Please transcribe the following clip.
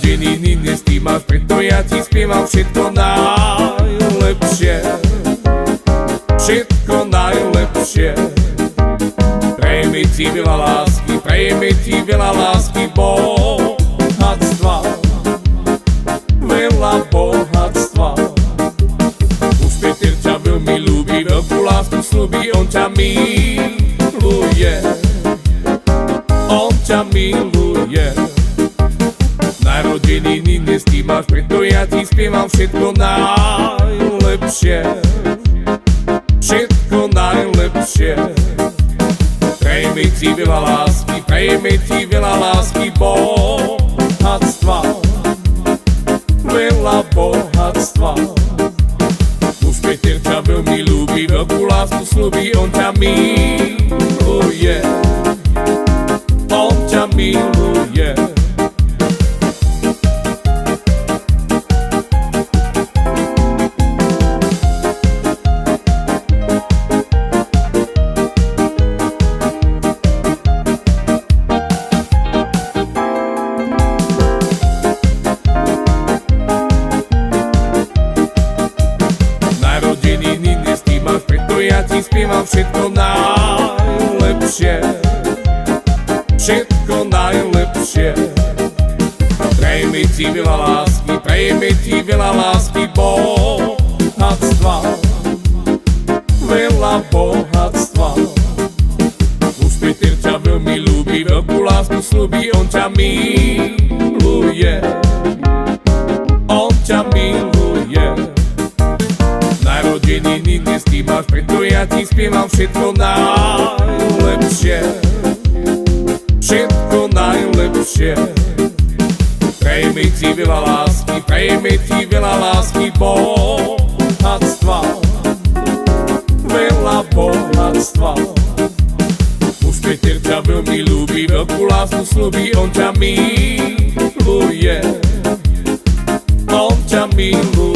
Narodeniny dnes ty máš, preto ja ti spievam všetko najlepšie. Všetko najlepšie. Prejme ti veľa lásky, prejme ti veľa lásky, bohatstva, veľa bohatstva. Už Peter ťa veľmi ľúbi, veľkú lásku slúbi, on ťa miluje, on ťa miluje. Narodeniny dnes ty máš, preto ja ti spievam všetko najlepšie. Všetko najlepšie. Prejme ti veľa lásky, prejme ti veľa lásky, bohatstva, veľa bohatstva. Už Peter ťa veľmi ľúbi, veľkú lásku slúbi, on ťa miluje, on ťa miluje. Narodeniny dnes ty máš, preto ja ti spievam všetko najlepšie. Všetko najlepšie. Prejme ti veľa lásky, prejme ti veľa lásky, bohatstva, veľa bohatstva. Už Peter ťa veľmi ľúbi, veľkú lásku slúbi, on ťa miluje, on ťa miluje. Narodeniny dnes ty máš, preto ja ti spievam všetko najlepšie. Všetko najlepšie. Prejme ti veľa lásky, prejme ti veľa lásky, bohatstva, veľa bohatstva. Už Peter ťa veľmi ľúbi, veľkú lásku slúbi, on ťa miluje, on ťa miluje.